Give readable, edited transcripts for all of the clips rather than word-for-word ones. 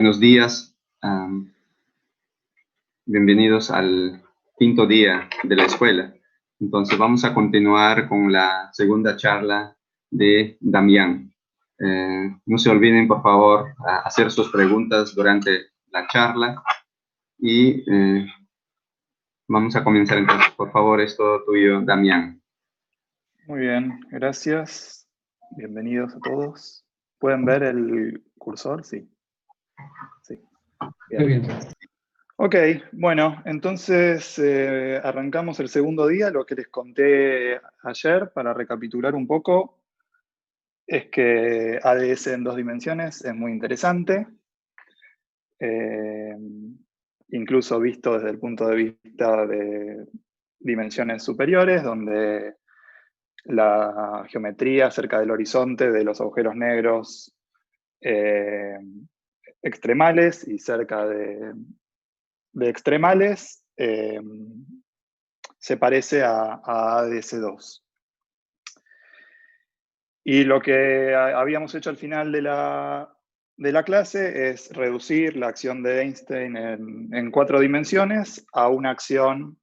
Buenos días, bienvenidos al quinto día de la escuela. Entonces vamos a continuar con la segunda charla de Damián. No se olviden, por favor, hacer sus preguntas durante la charla y vamos a comenzar entonces. Por favor, es todo tuyo, Damián. Muy bien, gracias. Bienvenidos a todos. ¿Pueden ver el cursor? Sí. Sí. Bien. Muy bien. Ok, bueno, entonces arrancamos el segundo día. Lo que les conté ayer, para recapitular un poco, es que ADS en 2 dimensiones es muy interesante. Incluso visto desde el punto de vista de dimensiones superiores, donde la geometría cerca del horizonte de los agujeros negros extremales y cerca de extremales se parece a ADS2. Y lo que habíamos hecho al final de la clase es reducir la acción de Einstein en 4 dimensiones a una acción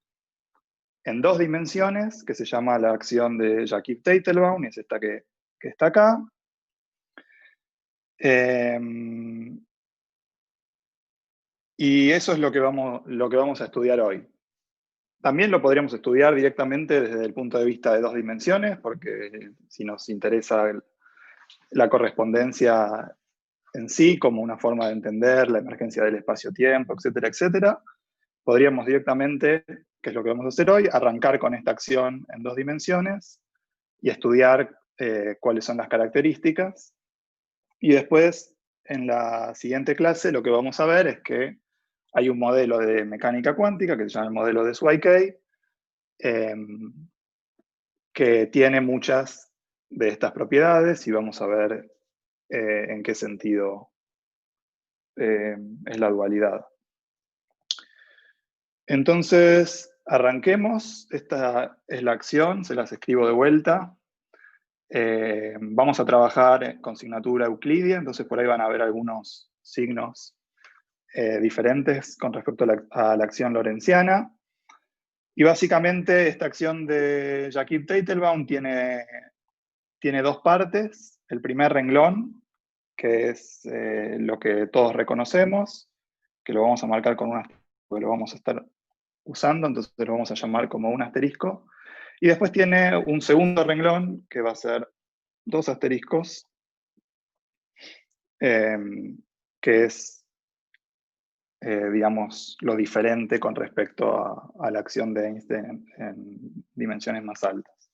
en 2 dimensiones, que se llama la acción de Jacob-Teitelbaum, y es esta que está acá. Y eso es lo que vamos a estudiar hoy. También lo podríamos estudiar directamente desde el punto de vista de 2 dimensiones, porque si nos interesa la correspondencia en sí, como una forma de entender la emergencia del espacio-tiempo, etcétera, etcétera, podríamos directamente, que es lo que vamos a hacer hoy, arrancar con esta acción en 2 dimensiones y estudiar cuáles son las características. Y después, en la siguiente clase, lo que vamos a ver es que hay un modelo de mecánica cuántica que se llama el modelo de Zwicky, que tiene muchas de estas propiedades y vamos a ver en qué sentido es la dualidad. Entonces, arranquemos. Esta es la acción, se las escribo de vuelta. Vamos a trabajar con signatura euclidia, entonces por ahí van a ver algunos signos diferentes con respecto a la acción lorentziana. Y básicamente esta acción de Jacob-Teitelbaum tiene 2 partes. El primer renglón, que es lo que todos reconocemos, que lo vamos a marcar con un asterisco, porque lo vamos a estar usando, entonces lo vamos a llamar como un asterisco. Y después tiene un segundo renglón, que va a ser 2 asteriscos, que es, digamos, lo diferente con respecto a la acción de Einstein en dimensiones más altas.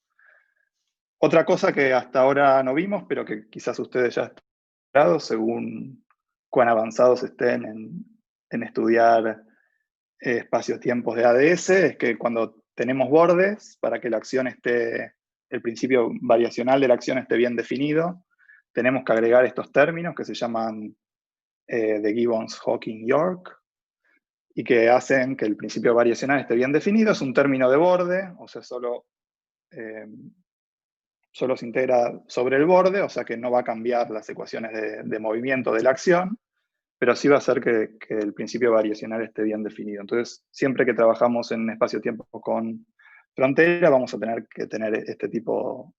Otra cosa que hasta ahora no vimos, pero que quizás ustedes ya están preparados según cuán avanzados estén en estudiar espacios-tiempos de ADS, es que cuando tenemos bordes, para que la acción esté, el principio variacional de la acción esté bien definido, tenemos que agregar estos términos que se llaman de Gibbons-Hawking-York, y que hacen que el principio variacional esté bien definido. Es un término de borde, o sea, solo se integra sobre el borde, o sea que no va a cambiar las ecuaciones de movimiento de la acción, pero sí va a hacer que el principio variacional esté bien definido. Entonces, siempre que trabajamos en espacio-tiempo con frontera, vamos a tener que tener este tipo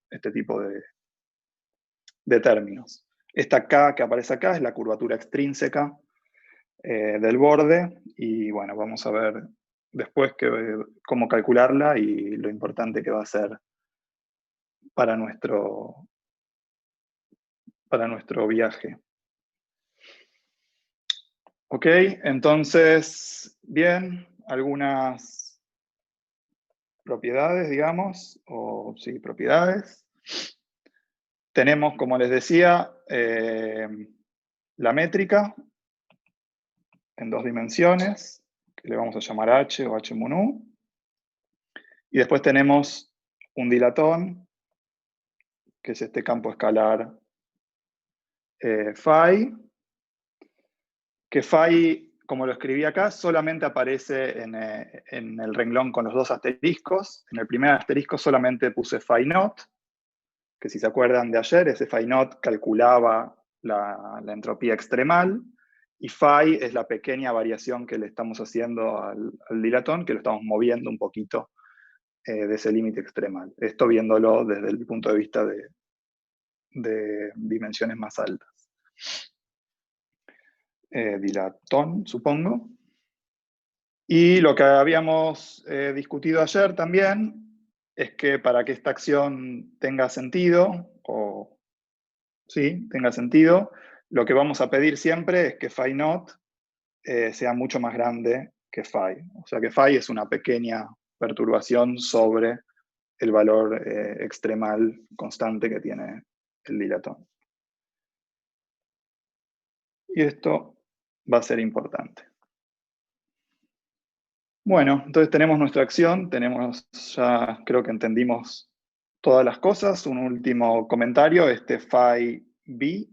de términos. Esta K que aparece acá es la curvatura extrínseca del borde, y bueno, vamos a ver después cómo calcularla y lo importante que va a ser para nuestro viaje. Ok, entonces, bien, algunas propiedades, digamos, o sí, propiedades. Tenemos, como les decía, la métrica en 2 dimensiones, que le vamos a llamar H o H mun U. Y después tenemos un dilatón, que es este campo escalar phi, que phi, como lo escribí acá, solamente aparece en el renglón con los 2 asteriscos. En el primer asterisco solamente puse phi naught, que si se acuerdan de ayer, ese phi naught calculaba la entropía extremal, y phi es la pequeña variación que le estamos haciendo al dilatón, que lo estamos moviendo un poquito de ese límite extremal. Esto viéndolo desde el punto de vista de dimensiones más altas. Dilatón, supongo. Y lo que habíamos discutido ayer también es que para que esta acción tenga sentido, tenga sentido, lo que vamos a pedir siempre es que phi naught sea mucho más grande que phi. O sea que phi es una pequeña perturbación sobre el valor extremal constante que tiene el dilatón. Y esto va a ser importante. Bueno, entonces tenemos nuestra acción, ya creo que entendimos todas las cosas. Un último comentario, este phi b,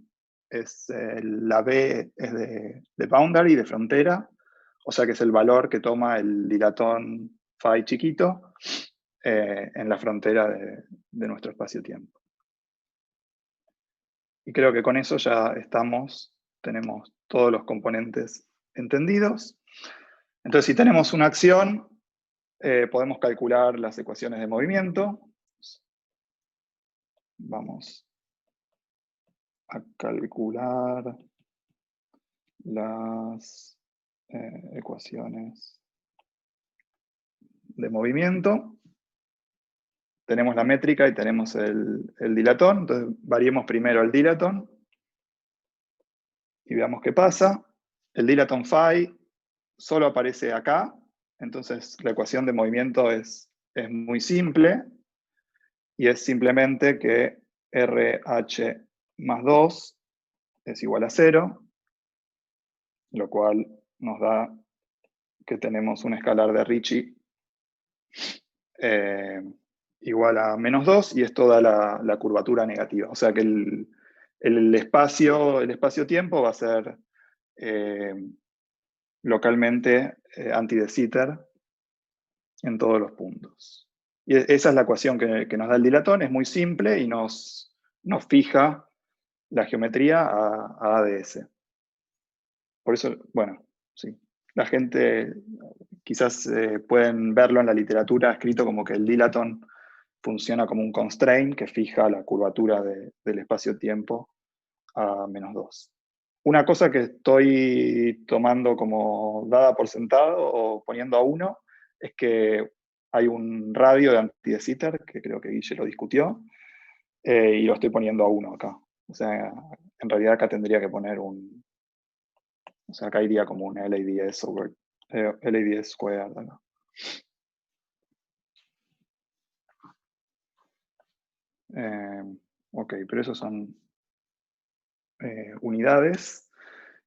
la b es de boundary, de frontera, o sea que es el valor que toma el dilatón phi chiquito en la frontera de nuestro espacio-tiempo. Y creo que con eso ya tenemos todos los componentes entendidos. Entonces, si tenemos una acción, podemos calcular las ecuaciones de movimiento. Vamos a calcular las ecuaciones de movimiento. Tenemos la métrica y tenemos el dilatón. Entonces, variemos primero el dilatón y veamos qué pasa. El dilatón phi solo aparece acá. Entonces, la ecuación de movimiento es muy simple. Y es simplemente que RH más 2 es igual a 0, lo cual nos da que tenemos un escalar de Ricci igual a menos 2, y esto da la curvatura negativa. O sea que el espacio-tiempo va a ser localmente anti de Sitter en todos los puntos. Y esa es la ecuación que nos da el dilatón, es muy simple y nos fija la geometría a ADS. Por eso, bueno, sí. La gente quizás pueden verlo en la literatura escrito como que el dilatón funciona como un constraint que fija la curvatura del espacio-tiempo a menos 2. Una cosa que estoy tomando como dada por sentado o poniendo a 1 es que hay un radio de anti de Sitter, que creo que Guille lo discutió, y lo estoy poniendo a 1 acá. O sea, en realidad acá tendría que poner o sea, acá iría como un LADS LADS squared acá. Ok, pero esos son unidades.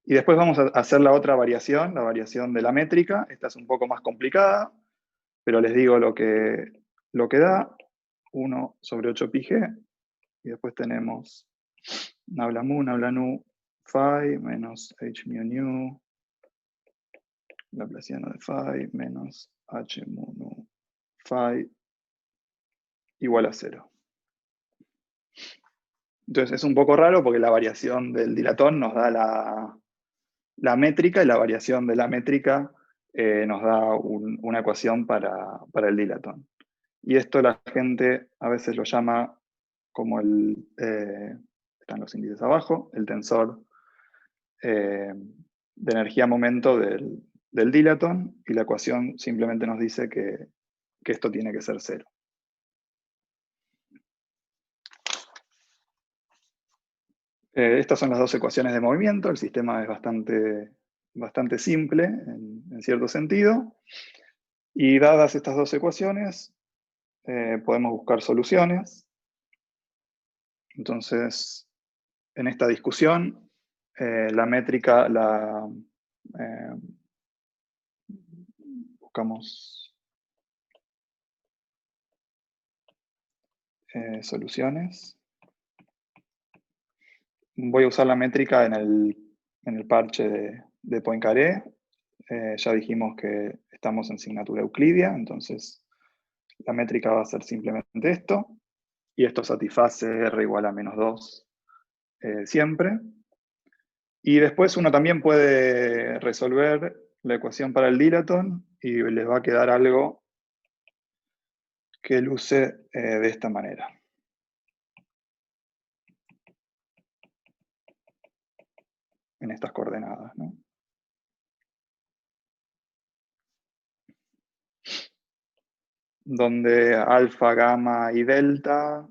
Y después vamos a hacer la otra variación, la variación de la métrica. Esta es un poco más complicada, pero les digo lo que da. 1 sobre 8 pi g. Y después tenemos nabla nu, phi menos h mu nu, laplaciano de phi menos h mu nu phi igual a 0. Entonces es un poco raro porque la variación del dilatón nos da la métrica, y la variación de la métrica nos da una ecuación para el dilatón. Y esto la gente a veces lo llama como están los índices abajo, el tensor de energía-momento del dilatón, y la ecuación simplemente nos dice que esto tiene que ser 0. Estas son las dos ecuaciones de movimiento. El sistema es bastante simple en cierto sentido. Y dadas estas dos ecuaciones, podemos buscar soluciones. Entonces, en esta discusión, la métrica buscamos soluciones. Voy a usar la métrica en el parche de Poincaré. Ya dijimos que estamos en asignatura euclidia, entonces la métrica va a ser simplemente esto. Y esto satisface R igual a menos 2 siempre. Y después uno también puede resolver la ecuación para el dilaton y les va a quedar algo que luce de esta manera. En estas coordenadas, ¿no? Donde alfa, gamma y delta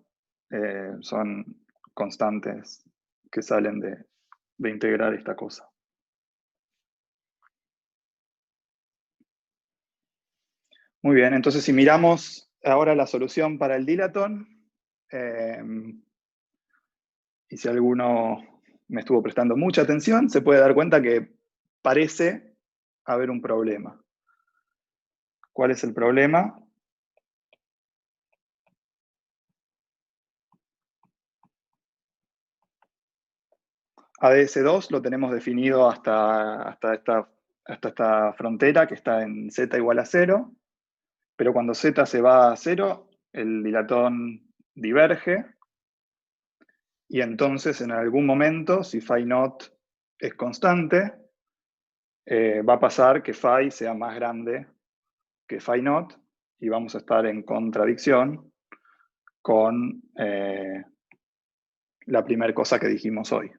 son constantes que salen de integrar esta cosa. Muy bien, entonces si miramos ahora la solución para el dilaton, y si alguno me estuvo prestando mucha atención, se puede dar cuenta que parece haber un problema. ¿Cuál es el problema? ADS2 lo tenemos definido hasta esta frontera que está en z igual a 0, pero cuando z se va a 0, el dilatón diverge, y entonces en algún momento, si phi naught es constante, va a pasar que phi sea más grande que phi naught, y vamos a estar en contradicción con la primera cosa que dijimos hoy.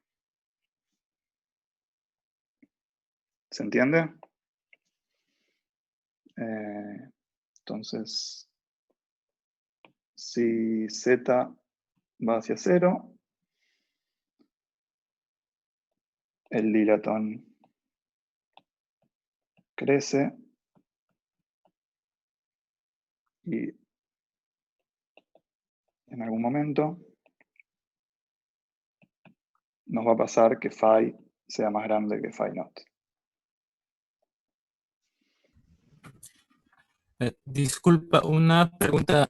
¿Se entiende? Entonces, si z va hacia 0, el dilatón crece y en algún momento nos va a pasar que phi sea más grande que phi naught. Disculpa, una pregunta.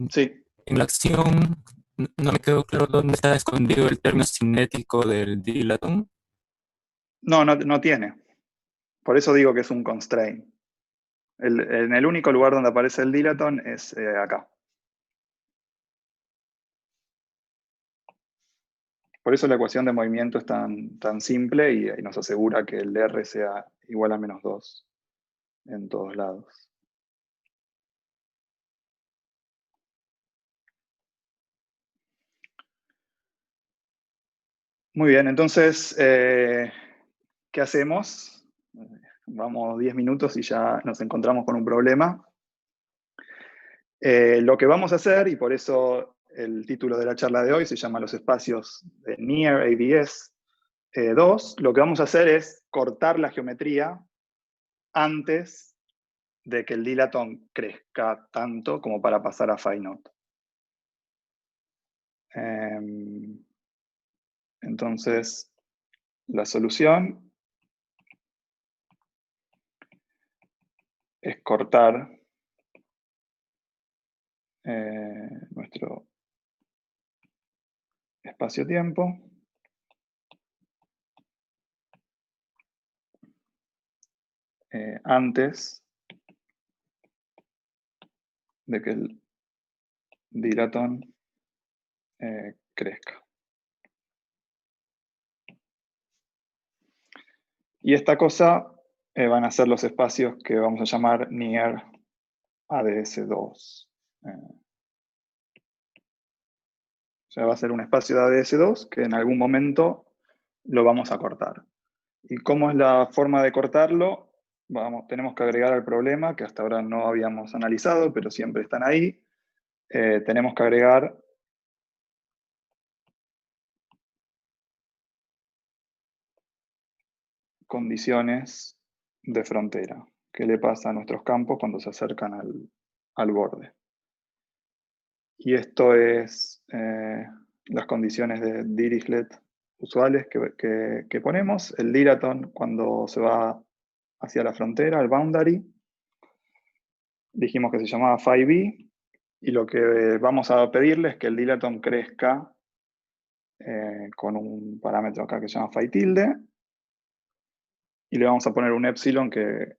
Sí. En la acción no me quedó claro dónde está escondido el término cinético del dilatón. No tiene. Por eso digo que es un constraint. En el único lugar donde aparece el dilatón es acá. Por eso la ecuación de movimiento es tan simple y nos asegura que el R sea igual a -2 en todos lados. Muy bien, entonces, ¿qué hacemos? Vamos 10 minutos y ya nos encontramos con un problema. Lo que vamos a hacer, y por eso el título de la charla de hoy se llama Los espacios de Near ABS 2, lo que vamos a hacer es cortar la geometría antes de que el dilatón crezca tanto como para pasar a phi naught. Entonces, la solución es cortar nuestro espacio-tiempo antes de que el dilatón crezca. Y esta cosa van a ser los espacios que vamos a llamar near ADS2. O sea, va a ser un espacio de ADS2 que en algún momento lo vamos a cortar. ¿Y cómo es la forma de cortarlo? Tenemos que agregar al problema, que hasta ahora no habíamos analizado, pero siempre están ahí. Tenemos que agregar condiciones de frontera. ¿Qué le pasa a nuestros campos cuando se acercan al borde? Y esto es las condiciones de Dirichlet usuales que ponemos. El dilaton cuando se va hacia la frontera, el boundary, dijimos que se llamaba phi b, y lo que vamos a pedirle es que el dilaton crezca con un parámetro acá que se llama phi tilde, y le vamos a poner un epsilon que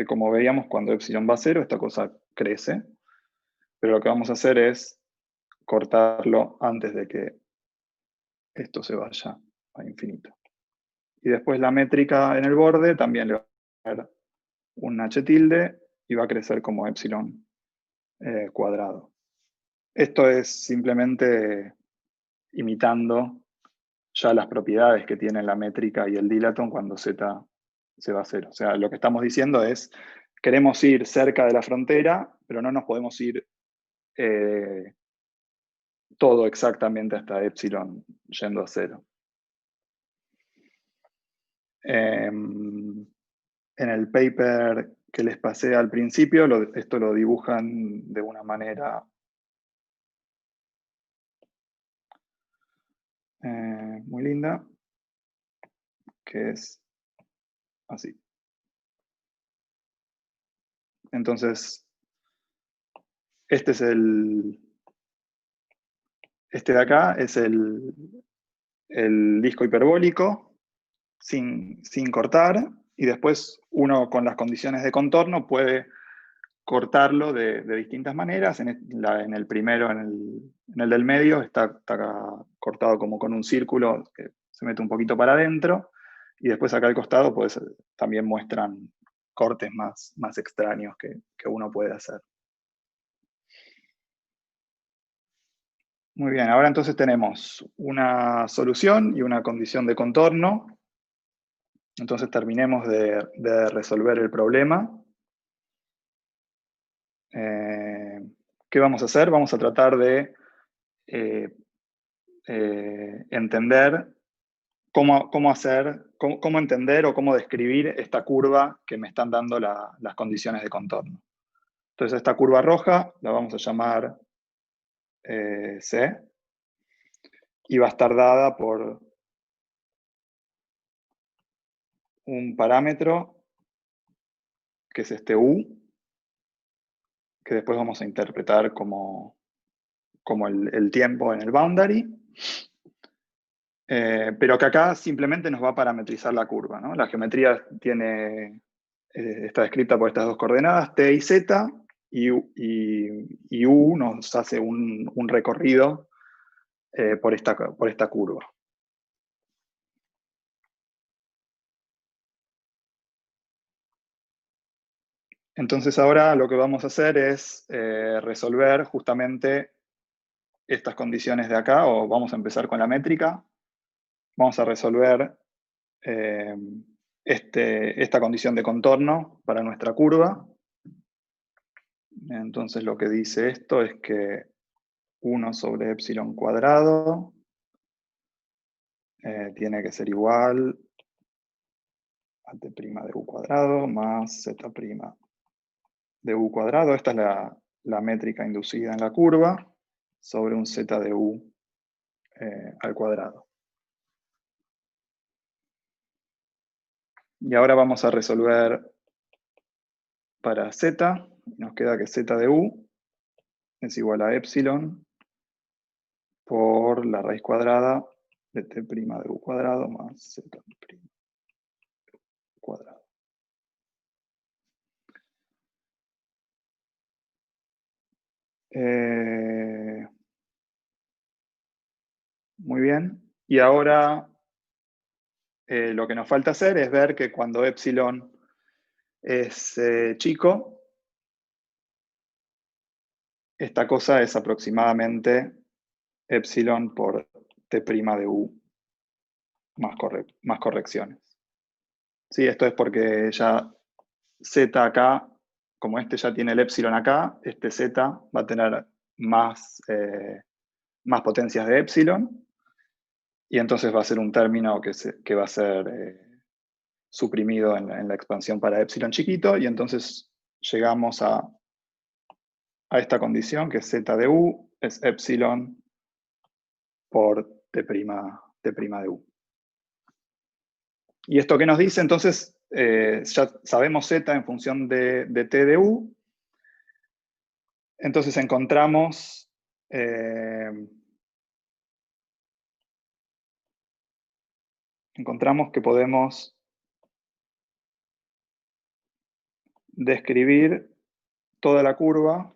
como veíamos cuando epsilon va a 0, esta cosa crece, pero lo que vamos a hacer es cortarlo antes de que esto se vaya a infinito. y después la métrica en el borde también le va a dar un h tilde y va a crecer como epsilon cuadrado. Esto es simplemente imitando ya las propiedades que tiene la métrica y el dilaton cuando z se va a 0. O sea, lo que estamos diciendo es, queremos ir cerca de la frontera, pero no nos podemos ir todo exactamente hasta epsilon yendo a 0. En el paper que les pasé al principio, esto lo dibujan de una manera muy linda, que es así. Entonces, este de acá es el disco hiperbólico sin cortar, y después uno con las condiciones de contorno puede cortarlo de distintas maneras. En el primero, en el del medio, está cortado como con un círculo que se mete un poquito para adentro, y después acá al costado pues, también muestran cortes más extraños que uno puede hacer. Muy bien, ahora entonces tenemos una solución y una condición de contorno. Entonces terminemos de resolver el problema. ¿Qué vamos a hacer? Vamos a tratar de entender cómo entender o cómo describir esta curva que me están dando las condiciones de contorno. Entonces esta curva roja la vamos a llamar C, y va a estar dada por un parámetro que es este U, que después vamos a interpretar como el tiempo en el boundary, pero que acá simplemente nos va a parametrizar la curva, ¿no? La geometría está descrita por estas dos coordenadas, t y z, y u nos hace un recorrido por esta curva. Entonces ahora lo que vamos a hacer es resolver justamente estas condiciones de acá, o vamos a empezar con la métrica. Vamos a resolver esta condición de contorno para nuestra curva. Entonces lo que dice esto es que 1 sobre epsilon cuadrado tiene que ser igual a t' de u cuadrado más z' de u cuadrado. Esta es la métrica inducida en la curva sobre un z de u al cuadrado. Y ahora vamos a resolver para z. Nos queda que z de u es igual a epsilon por la raíz cuadrada de t' de u cuadrado más z' cuadrado. Muy bien. Y ahora lo que nos falta hacer es ver que cuando epsilon es chico, esta cosa es aproximadamente epsilon por t' de u más correcciones. Sí, esto es porque ya z acá, como este ya tiene el epsilon acá, este z va a tener más potencias de epsilon, y entonces va a ser un término que va a ser suprimido en la expansión para epsilon chiquito, y entonces llegamos a esta condición, que es z de u es epsilon por t' de u. ¿Y esto qué nos dice? Entonces, ya sabemos z en función de t de u. Entonces encontramos que podemos describir toda la curva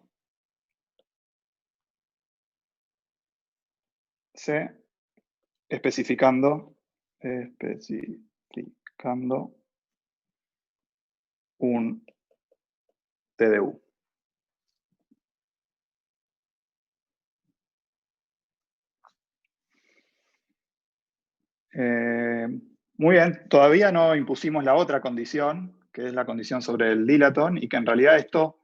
C especificando buscando un TDU. Muy bien, todavía no impusimos la otra condición, que es la condición sobre el dilaton, y que en realidad esto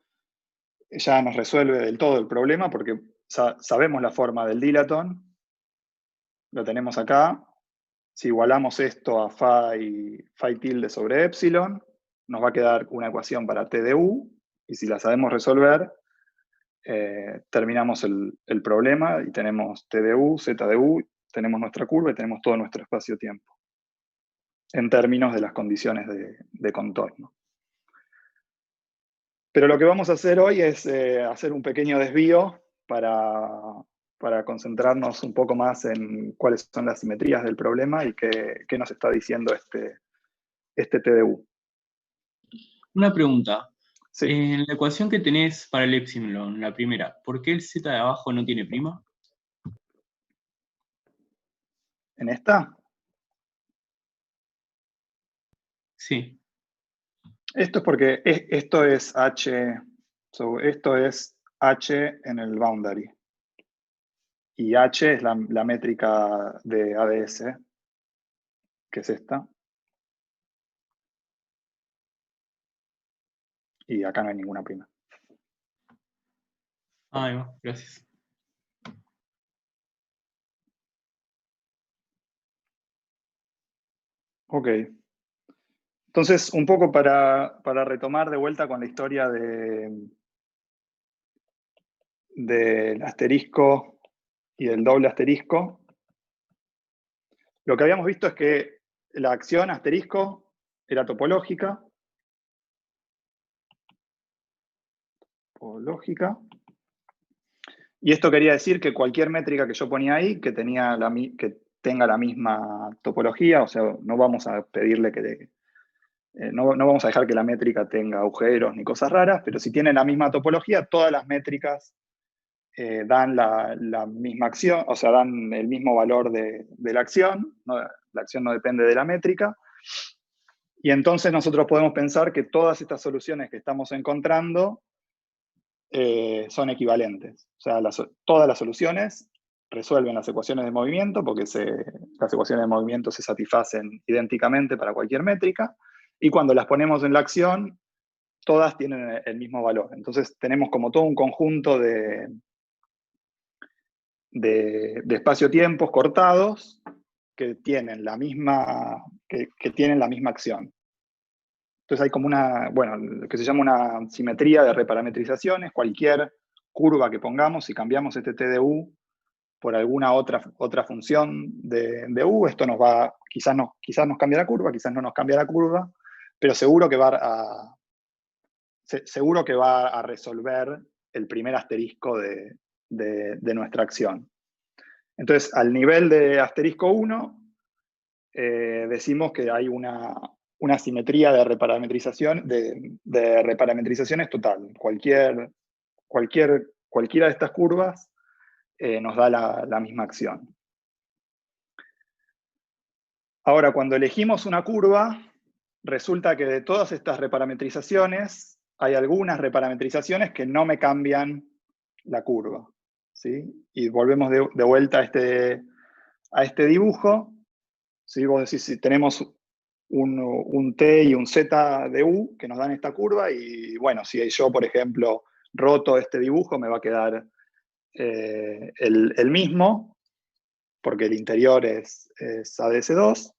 ya nos resuelve del todo el problema, porque sabemos la forma del dilaton, lo tenemos acá. Si igualamos esto a phi tilde sobre epsilon, nos va a quedar una ecuación para TDU, y si la sabemos resolver, terminamos el problema y tenemos TDU, ZDU, tenemos nuestra curva y tenemos todo nuestro espacio-tiempo, en términos de las condiciones de contorno. Pero lo que vamos a hacer hoy es hacer un pequeño desvío para concentrarnos un poco más en cuáles son las simetrías del problema y qué nos está diciendo este TDU. Una pregunta. Sí. En la ecuación que tenés para el epsilon, la primera, ¿por qué el z de abajo no tiene prima? ¿En esta? Sí. Esto es porque esto es H, esto es H en el boundary. Y H es la métrica de ADS, que es esta. Y acá no hay ninguna prima. Ahí va, gracias. Ok. Entonces, un poco para retomar de vuelta con la historia del asterisco y del doble asterisco, lo que habíamos visto es que la acción asterisco era topológica. Y esto quería decir que cualquier métrica que yo ponía ahí, que tenga la misma topología, o sea, no vamos a pedirle que... no vamos a dejar que la métrica tenga agujeros ni cosas raras, pero si tiene la misma topología, todas las métricas dan la misma acción, o sea, dan el mismo valor de la acción. La acción no depende de la métrica. Y entonces nosotros podemos pensar que todas estas soluciones que estamos encontrando son equivalentes. O sea, todas las soluciones resuelven las ecuaciones de movimiento, porque las ecuaciones de movimiento se satisfacen idénticamente para cualquier métrica, y cuando las ponemos en la acción, todas tienen el mismo valor. Entonces tenemos como todo un conjunto de espacio-tiempos cortados que tienen la misma acción. Entonces hay como lo que se llama una simetría de reparametrizaciones. Cualquier curva que pongamos, si cambiamos este TDU por alguna otra función de U, esto quizás nos cambia la curva, quizás no nos cambia la curva, pero seguro que va a resolver el primer asterisco de nuestra acción. Entonces, al nivel de asterisco 1, decimos que hay una simetría de reparametrizaciones total. Cualquiera de estas curvas nos da la misma acción. Ahora, cuando elegimos una curva, resulta que de todas estas reparametrizaciones, hay algunas reparametrizaciones que no me cambian la curva, ¿sí? Y volvemos de vuelta a este dibujo. ¿Sí? Vos decís, si tenemos un T y un Z de U que nos dan esta curva, y bueno, si yo, por ejemplo, roto este dibujo, me va a quedar el mismo, porque el interior es ADS2.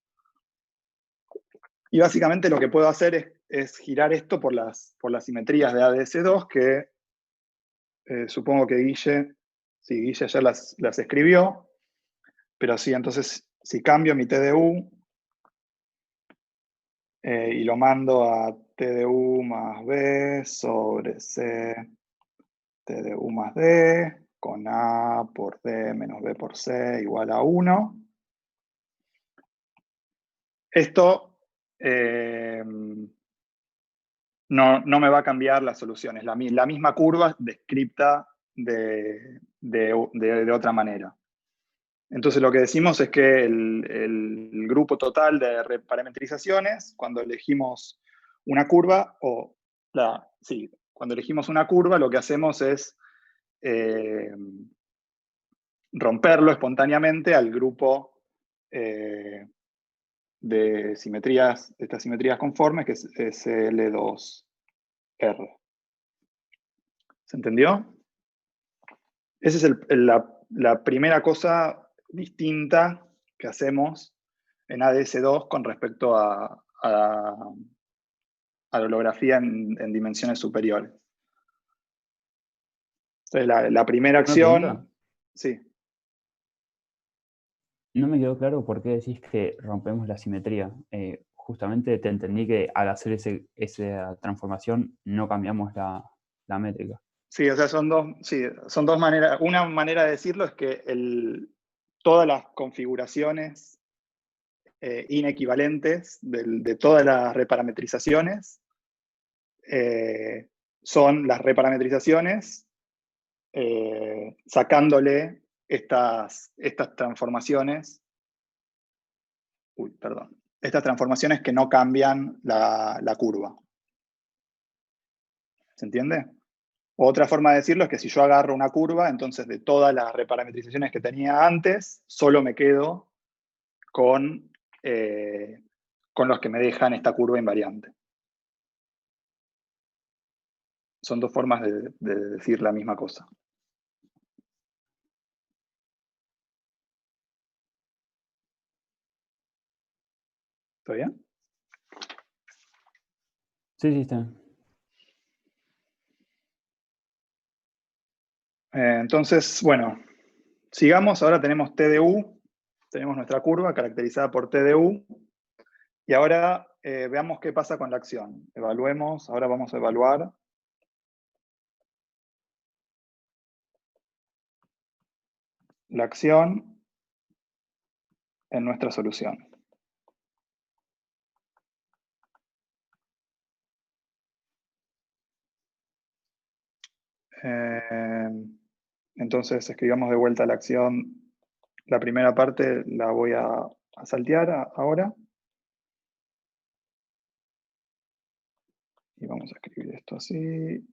Y básicamente lo que puedo hacer es girar esto por las simetrías de ADS2, que supongo que Guille ya las escribió, pero sí, entonces si cambio mi TDU y lo mando a TDU más B sobre C TDU más D, con A por D menos B por C igual a 1. Esto no me va a cambiar las soluciones, la misma curva descripta de otra manera. Entonces lo que decimos es que el grupo total de reparametrizaciones, cuando elegimos una curva, cuando elegimos una curva, lo que hacemos es romperlo espontáneamente al grupo de simetrías, de estas simetrías conformes, que es SL2R. ¿Se entendió? Esa es la primera cosa distinta que hacemos en ADS2 con respecto a la holografía en dimensiones superiores. Entonces, la primera ¿Una pregunta? acción... Sí. No me quedó claro por qué decís que rompemos la simetría. Justamente te entendí que al hacer esa transformación no cambiamos la métrica. Sí, o sea, son dos maneras. Una manera de decirlo es que todas las configuraciones inequivalentes de todas las reparametrizaciones son las reparametrizaciones sacándole estas transformaciones. Estas transformaciones que no cambian la curva. ¿Se entiende? Otra forma de decirlo es que si yo agarro una curva, entonces de todas las reparametrizaciones que tenía antes, solo me quedo con los que me dejan esta curva invariante. Son dos formas de decir la misma cosa. ¿Está bien? Sí, sí, está bien. Entonces, bueno, sigamos. Ahora tenemos T de U. Tenemos nuestra curva caracterizada por T de U. Y ahora veamos qué pasa con la acción. Evaluemos. Ahora vamos a evaluar la acción en nuestra solución. Entonces escribamos de vuelta la acción. La primera parte la voy a saltear ahora. Y vamos a escribir esto así.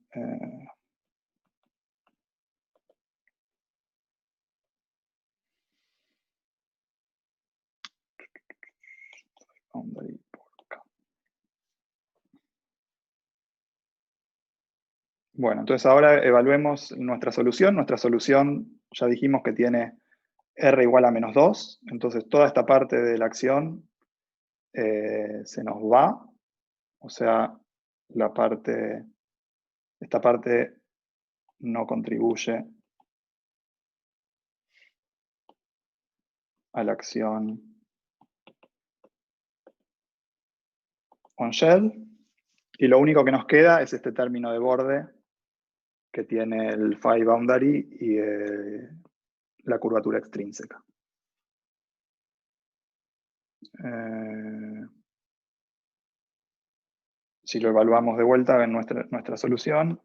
Bueno, entonces ahora evaluemos nuestra solución. Nuestra solución ya dijimos que tiene R igual a menos 2. Entonces toda esta parte de la acción se nos va. O sea, esta parte no contribuye a la acción on shell. Y lo único que nos queda es este término de borde que tiene el phi boundary y la curvatura extrínseca. Si lo evaluamos de vuelta en nuestra solución,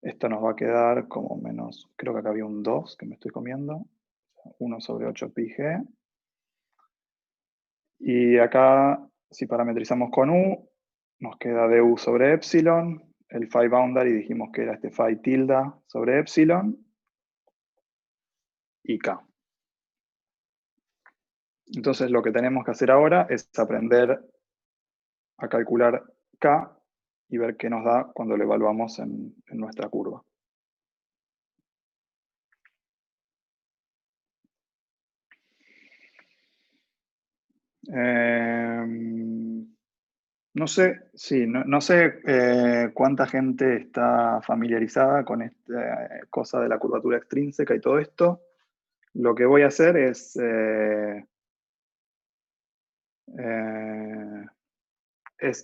esto nos va a quedar como menos, creo que acá había un 2 que me estoy comiendo, 1 sobre 8 pi g. Y acá, si parametrizamos con U, nos queda du sobre epsilon. El phi boundary dijimos que era este phi tilde sobre epsilon. Y k. Entonces lo que tenemos que hacer ahora es aprender a calcular k y ver qué nos da cuando lo evaluamos en nuestra curva. No sé, sí, no sé cuánta gente está familiarizada con esta cosa de la curvatura extrínseca y todo esto. Lo que voy a hacer es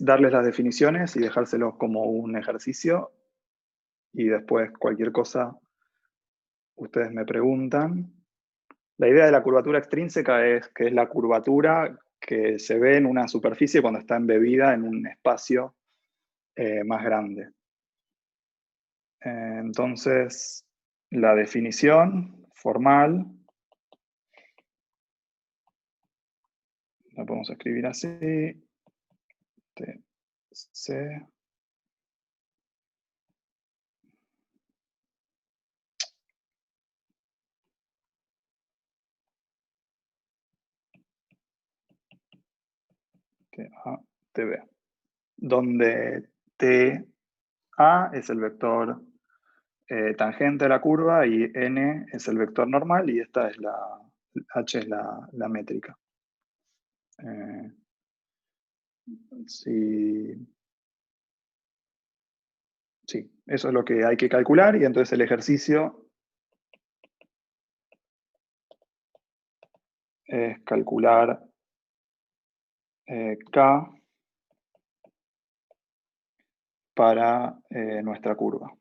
darles las definiciones y dejárselos como un ejercicio. Y después cualquier cosa, ustedes me preguntan. La idea de la curvatura extrínseca es que es la curvatura que se ve en una superficie cuando está embebida en un espacio más grande. Entonces, la definición formal la podemos escribir así. TC. TA, TB. Donde TA es el vector tangente a la curva y N es el vector normal y esta es H es la métrica. Sí, eso es lo que hay que calcular y entonces el ejercicio es calcular K para nuestra curva.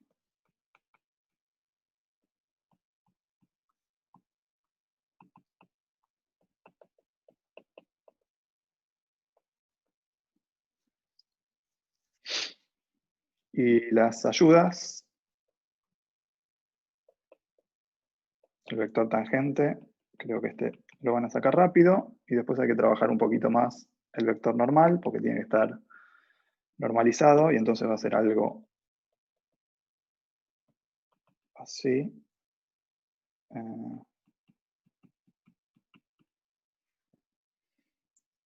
Y las ayudas, el vector tangente, creo que este lo van a sacar rápido, y después hay que trabajar un poquito más el vector normal, porque tiene que estar normalizado, y entonces va a ser algo así.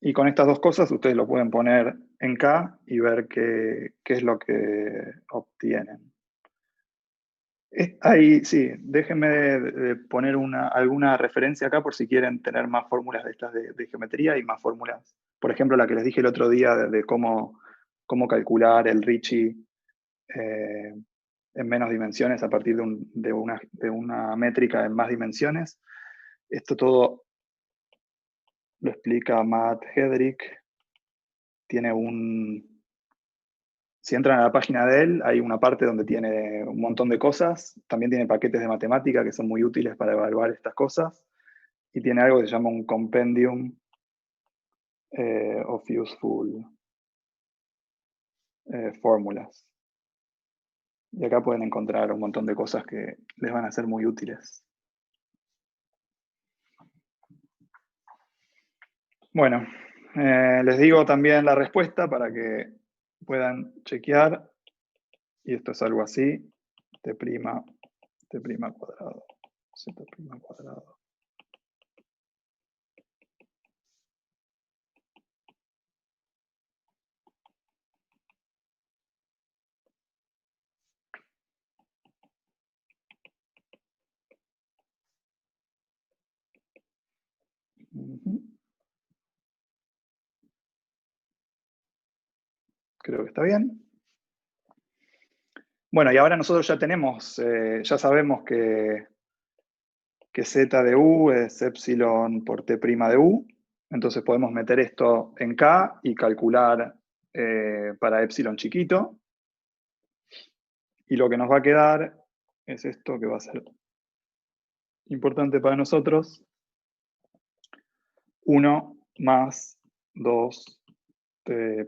Y con estas dos cosas ustedes lo pueden poner en K y ver qué es lo que obtienen. Ahí, sí, déjenme de poner alguna referencia acá por si quieren tener más fórmulas de estas de geometría y más fórmulas. Por ejemplo, la que les dije el otro día de cómo calcular el Ricci en menos dimensiones a partir de una métrica en más dimensiones. Esto todo lo explica Matt Hedrick. Tiene si entran a la página de él, hay una parte donde tiene un montón de cosas. También tiene paquetes de matemática que son muy útiles para evaluar estas cosas. Y tiene algo que se llama un compendium of useful formulas. Y acá pueden encontrar un montón de cosas que les van a ser muy útiles. Bueno, les digo también la respuesta para que puedan chequear. Y esto es algo así. T' cuadrado. Z' cuadrado. Creo que está bien. Bueno, y ahora nosotros ya tenemos, ya sabemos que z de u es epsilon por t' de u. Entonces podemos meter esto en K y calcular para epsilon chiquito. Y lo que nos va a quedar es esto que va a ser importante para nosotros. 1 más 2 t'.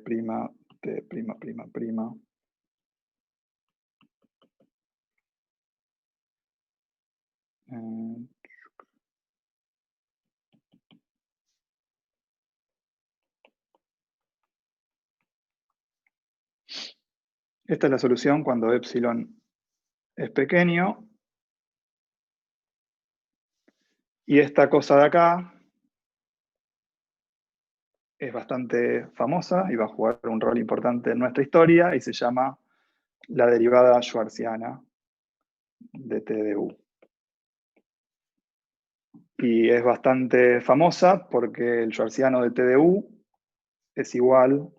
Esta es la solución cuando epsilon es pequeño. Y esta cosa de acá es bastante famosa y va a jugar un rol importante en nuestra historia y se llama la derivada schwarziana de t de u. Y es bastante famosa porque el schwarziano de t de u es igual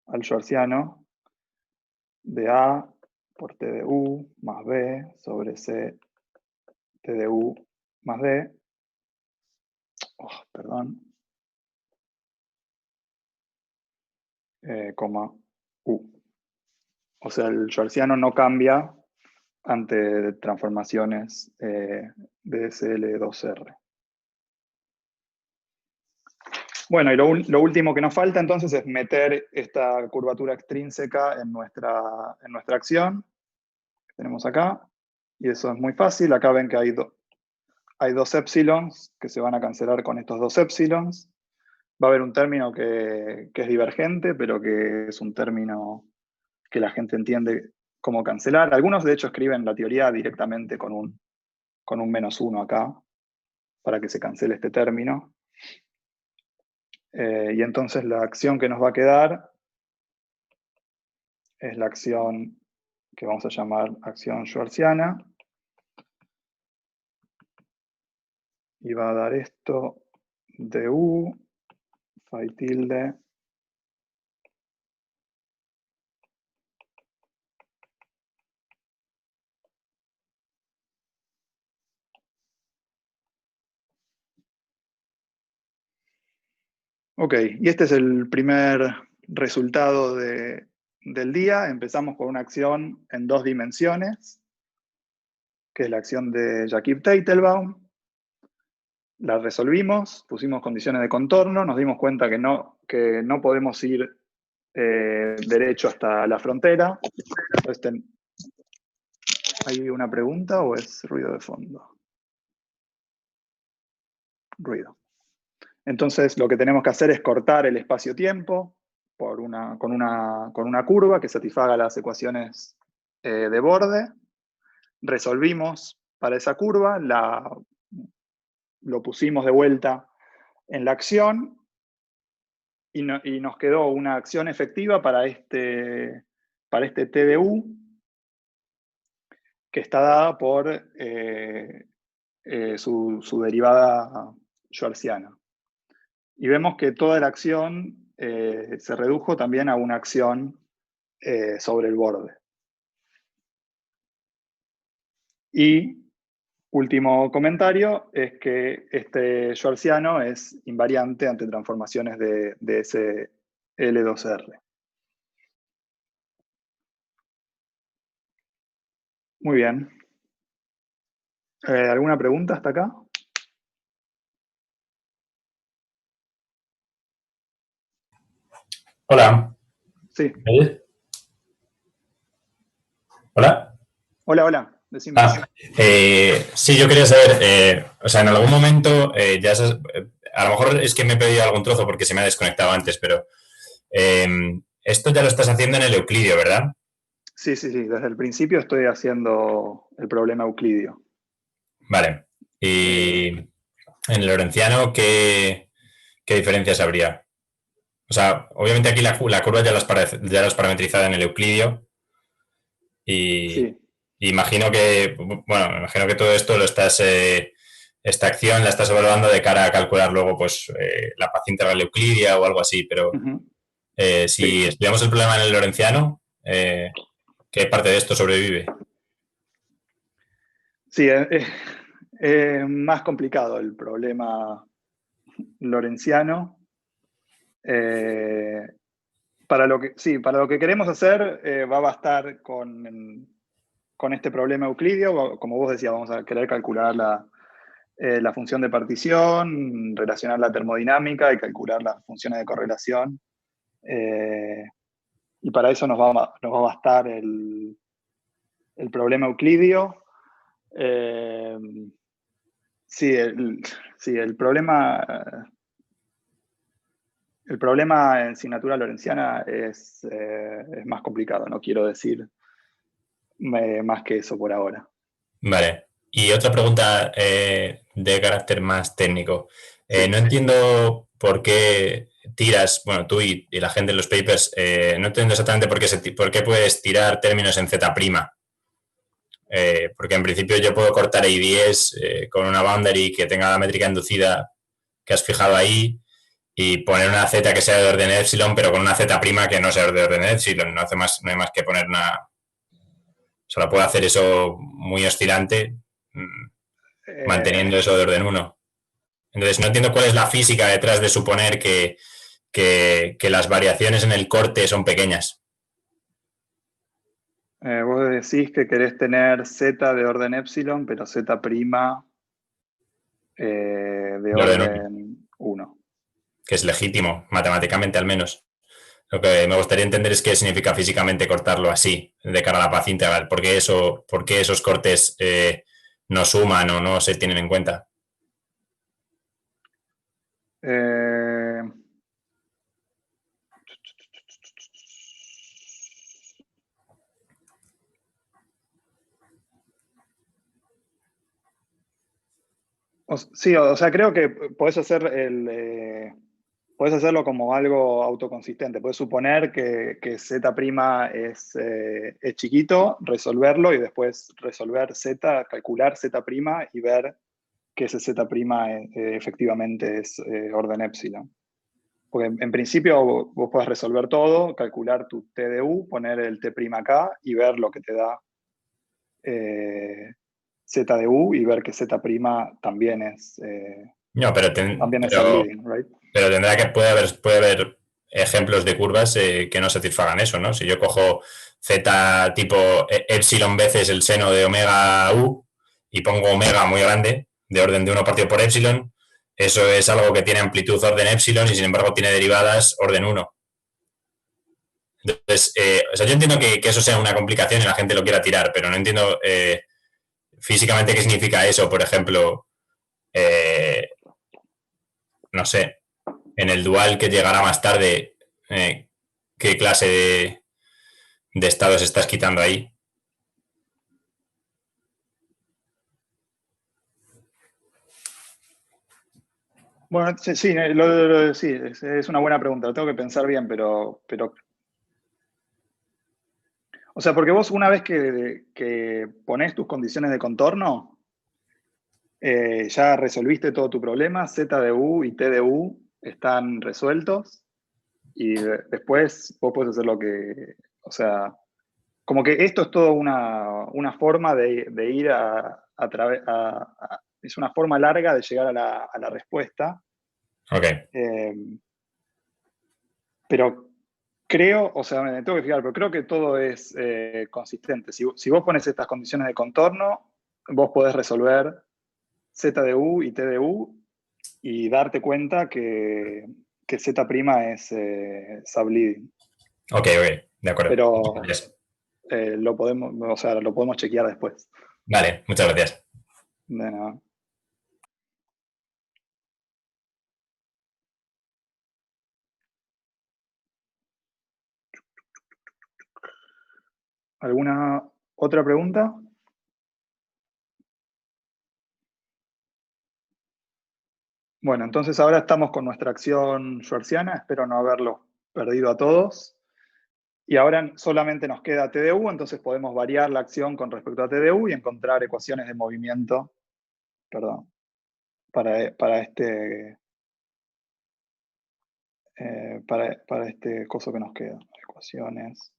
al schwarziano de A por t de u más B sobre C t de u más D. Perdón. Coma u. O sea, el schwarziano no cambia ante transformaciones de SL2R. Bueno, y lo último que nos falta entonces es meter esta curvatura extrínseca en nuestra acción que tenemos acá. Y eso es muy fácil. Acá ven que hay dos épsilons que se van a cancelar con estos dos épsilons. Va a haber un término que es divergente, pero que es un término que la gente entiende cómo cancelar. Algunos, de hecho, escriben la teoría directamente con un -1 acá, para que se cancele este término. Y entonces la acción que nos va a quedar es la acción que vamos a llamar acción schwarziana. Y va a dar esto du phi tilde ok, y este es el primer resultado del día. Empezamos con una acción en 2 dimensiones, que es la acción de Jakob Teitelbaum. La resolvimos, pusimos condiciones de contorno, nos dimos cuenta que no podemos ir derecho hasta la frontera. Entonces, ¿hay una pregunta o es ruido de fondo? Ruido. Entonces, lo que tenemos que hacer es cortar el espacio-tiempo con una curva que satisfaga las ecuaciones de borde. Resolvimos para esa curva, lo pusimos de vuelta en la acción y nos quedó una acción efectiva para este TdU que está dada por su derivada schwarziana. Y vemos que toda la acción se redujo también a una acción sobre el borde. Y último comentario es que este schwarziano es invariante ante transformaciones de ese L2R. Muy bien. ¿Alguna pregunta hasta acá? Hola. Sí. ¿Me oyes? ¿Hola? Hola, decime. Sí, yo quería saber, o sea, en algún momento, a lo mejor es que me he pedido algún trozo porque se me ha desconectado antes, pero esto ya lo estás haciendo en el Euclidio, ¿verdad? Sí, desde el principio estoy haciendo el problema euclidio. Vale. Y en el lorentziano, ¿qué diferencias habría? O sea, obviamente aquí la curva ya la has parametrizado en el Euclidio y Sí. imagino que todo esto esta acción la estás evaluando de cara a calcular luego pues la paz integral euclidia o algo así, pero si estudiamos el problema en el lorentziano, ¿qué parte de esto sobrevive? Sí, es más complicado el problema lorentziano. Para lo que queremos hacer, va a bastar con este problema euclidio. Como vos decías, vamos a querer calcular la función de partición, relacionar la termodinámica y calcular las funciones de correlación. Y para eso nos va a bastar el problema euclidio. El problema en asignatura lorentziana es más complicado, no quiero decir más que eso por ahora. Vale. Y otra pregunta de carácter más técnico. No entiendo por qué tiras, bueno, tú y la gente en los papers, no entiendo exactamente por qué puedes tirar términos en Z'. Porque en principio yo puedo cortar IDs con una boundary que tenga la métrica inducida que has fijado ahí y poner una Z que sea de orden epsilon, pero con una Z' que no sea de orden epsilon. No hay más que poner una... Solo puedo hacer eso muy oscilante, manteniendo eso de orden 1. Entonces no entiendo cuál es la física detrás de suponer que las variaciones en el corte son pequeñas. Vos decís que querés tener Z de orden epsilon, pero Z' de orden 1. Que es legítimo, matemáticamente al menos. Lo que me gustaría entender es qué significa físicamente cortarlo así, de cara a la paz integral. ¿Por qué esos cortes no suman o no se tienen en cuenta? Sí, o sea, creo que podés hacer podés hacerlo como algo autoconsistente. Podés suponer que Z' es chiquito, resolverlo y después resolver Z, calcular Z' y ver que ese Z' efectivamente es orden epsilon. Porque en principio vos podés resolver todo, calcular tu T de U, poner el T' acá y ver lo que te da Z de U y ver que Z' también es No, subleading, right? pero puede haber ejemplos de curvas que no satisfagan eso, ¿no? Si yo cojo Z tipo epsilon veces el seno de omega U y pongo omega muy grande, de orden de 1 partido por epsilon, eso es algo que tiene amplitud orden epsilon y sin embargo tiene derivadas orden 1. Entonces, o sea, yo entiendo que eso sea una complicación y la gente lo quiera tirar, pero no entiendo físicamente qué significa eso. Por ejemplo, no sé, en el dual que llegará más tarde, ¿qué clase de estados estás quitando ahí? Bueno, sí, sí, sí, es una buena pregunta, lo tengo que pensar bien, pero o sea, porque vos una vez que ponés tus condiciones de contorno, ya resolviste todo tu problema, Z de U y T de U están resueltos, y después vos podés hacer lo que, o sea, como que esto es todo una forma de ir a través, es una forma larga de llegar a la respuesta. Ok. Pero creo, o sea, me tengo que fijar, pero creo que todo es consistente. Si vos pones estas condiciones de contorno, vos podés resolver Z de U y T de U y darte cuenta que Z' es subleading. Ok, de acuerdo. Pero Gracias. lo podemos chequear después. Vale, muchas gracias. De nada. ¿Alguna otra pregunta? Bueno, entonces ahora estamos con nuestra acción schwarziana. Espero no haberlos perdido a todos. Y ahora solamente nos queda TDU, entonces podemos variar la acción con respecto a TDU y encontrar ecuaciones de movimiento, perdón, para este coso que nos queda. Ecuaciones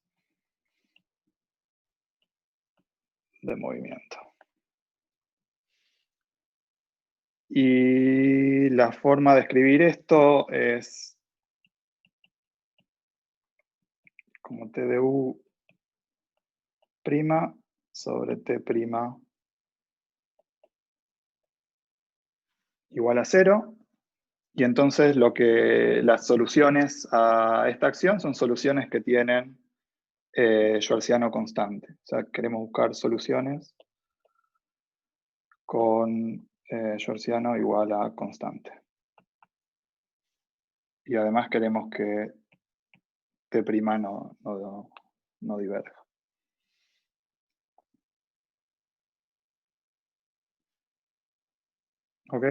de movimiento. Y la forma de escribir esto es como TDU' sobre T' igual a 0. Y entonces las soluciones a esta acción son soluciones que tienen schwarziano constante. O sea, queremos buscar soluciones con schwarziano igual a constante. Y además queremos que T' no diverja. ¿Ok?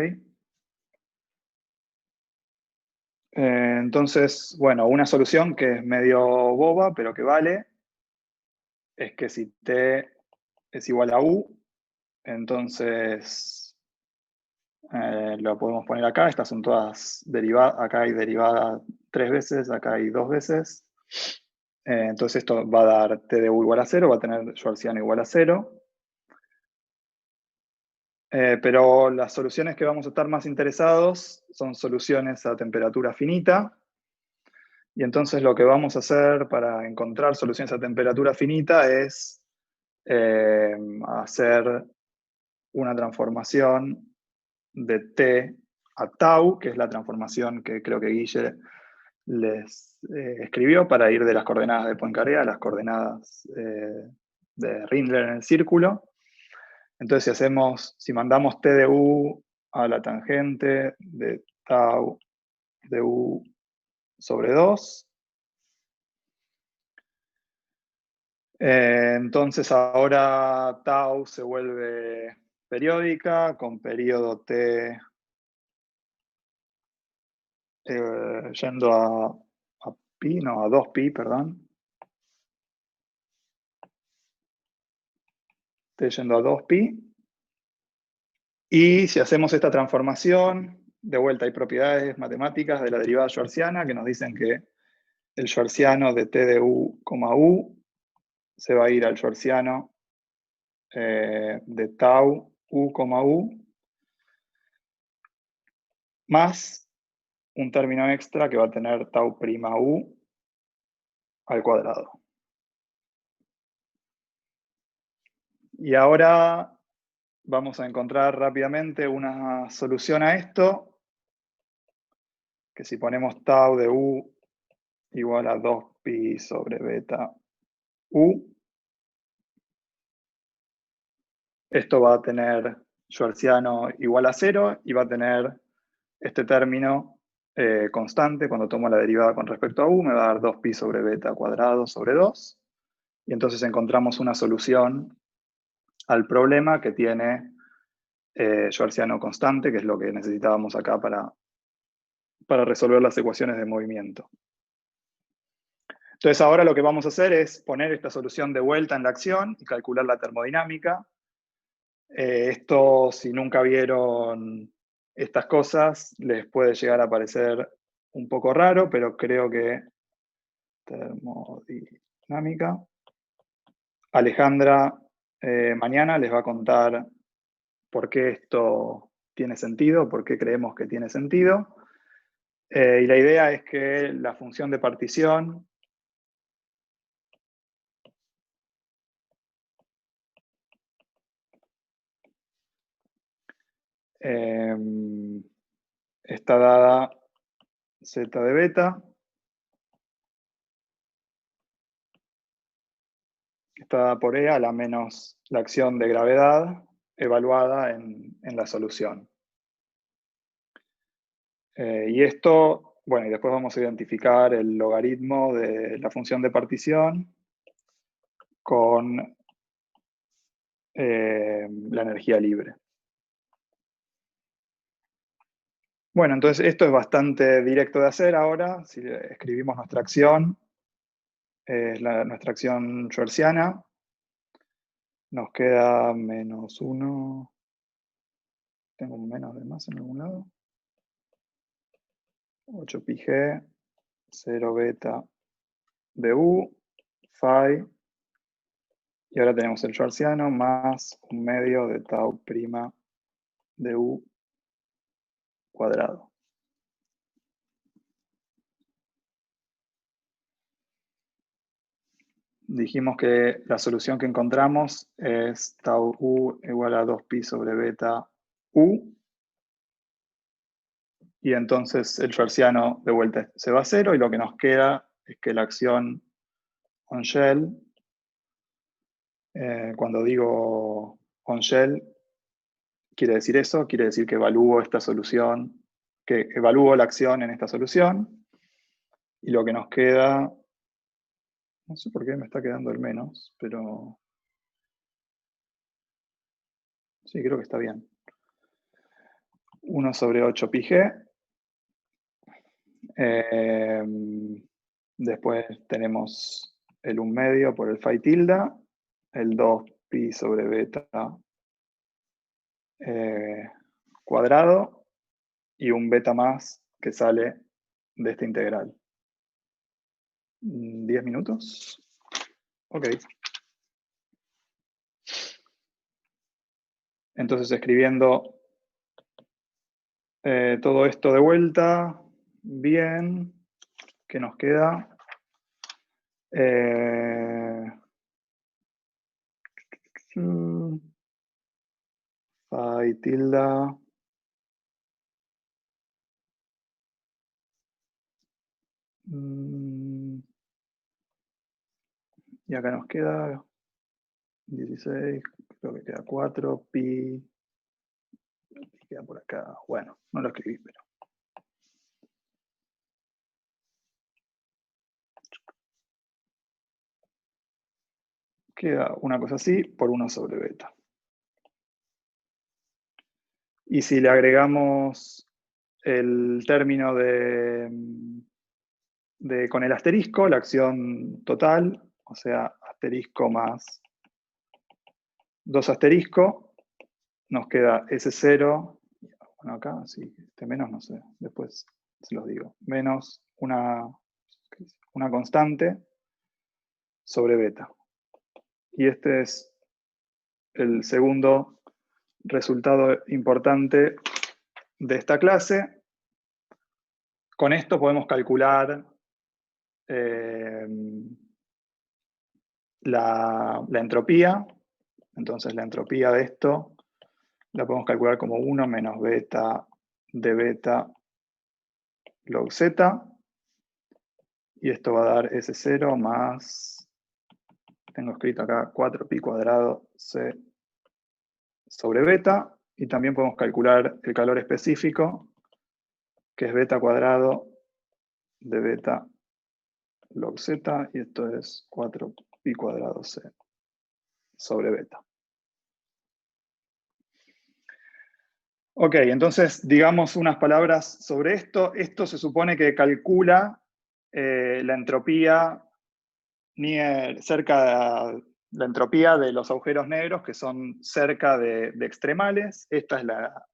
Entonces, bueno, una solución que es medio boba, pero que vale, es que si T es igual a U, entonces lo podemos poner acá. Estas son todas derivadas. Acá hay derivada 3 veces, acá hay 2 veces. Entonces esto va a dar T de U igual a 0, va a tener schwarziano igual a 0. Pero las soluciones que vamos a estar más interesados son soluciones a temperatura finita. Y entonces lo que vamos a hacer para encontrar soluciones a temperatura finita es hacer una transformación de T a tau, que es la transformación que creo que Guille les escribió para ir de las coordenadas de Poincaré a las coordenadas de Rindler en el círculo. Entonces si mandamos T de U a la tangente de tau de U sobre 2, entonces ahora tau se vuelve periódica con periodo t yendo a pi, no, a 2pi, perdón. T yendo a 2pi. Y si hacemos esta transformación, de vuelta hay propiedades matemáticas de la derivada schwarziana que nos dicen que el schwarziano de t de u, u se va a ir al schwarziano de tau u, u, más un término extra que va a tener tau prima u al cuadrado. Y ahora vamos a encontrar rápidamente una solución a esto, que si ponemos tau de u igual a 2pi sobre beta u, esto va a tener schwarziano igual a 0 y va a tener este término constante. Cuando tomo la derivada con respecto a u, me va a dar 2pi sobre beta cuadrado sobre 2. Y entonces encontramos una solución al problema que tiene schwarziano constante, que es lo que necesitábamos acá para resolver las ecuaciones de movimiento. Entonces ahora lo que vamos a hacer es poner esta solución de vuelta en la acción y calcular la termodinámica. Esto, si nunca vieron estas cosas, les puede llegar a parecer un poco raro, pero creo que termodinámica. Alejandra mañana les va a contar por qué esto tiene sentido, por qué creemos que tiene sentido. Y la idea es que la función de partición está dada z de beta, está dada por E a la menos la acción de gravedad evaluada en la solución. Y esto, bueno, y después vamos a identificar el logaritmo de la función de partición con la energía libre. Bueno, entonces esto es bastante directo de hacer ahora. Si escribimos nuestra acción, nuestra acción schwarziana, nos queda menos 1. Tengo un menos de más en algún lado. 8 pi g, 0 beta de u, phi. Y ahora tenemos el schwarziano más un medio de tau prima de u cuadrado. Dijimos que la solución que encontramos es tau u igual a 2pi sobre beta u. Y entonces el schwarziano de vuelta se va a 0 y lo que nos queda es que la acción on shell, cuando digo on shell, quiere decir eso, quiere decir que evalúo esta solución, que evalúo la acción en esta solución, y lo que nos queda, no sé por qué me está quedando el menos, pero sí, creo que está bien. 1 sobre 8 pi g. Después tenemos el 1 medio por el phi tilde, el 2 pi sobre beta cuadrado y un beta más que sale de esta integral. 10 minutos. Ok. Entonces escribiendo todo esto de vuelta, bien, ¿qué nos queda? Phi tilde. Y acá nos queda 16, creo que queda 4, pi. Queda por acá. Bueno, no lo escribí, pero. Queda una cosa así por 1 sobre beta. Y si le agregamos el término con el asterisco, la acción total, o sea, asterisco más 2 asterisco, nos queda S0, bueno acá, sí, menos no sé, después se los digo, menos una constante sobre beta. Y este es el segundo resultado importante de esta clase. Con esto podemos calcular la entropía. Entonces la entropía de esto la podemos calcular como 1 menos beta de beta log z. Y esto va a dar S0 más, tengo escrito acá, 4pi cuadrado c sobre beta. Y también podemos calcular el calor específico, que es beta cuadrado de beta log z, y esto es 4pi cuadrado c sobre beta. Ok, entonces digamos unas palabras sobre esto. Esto se supone que calcula la entropía cerca de la entropía de los agujeros negros que son cerca de extremales. Esta es la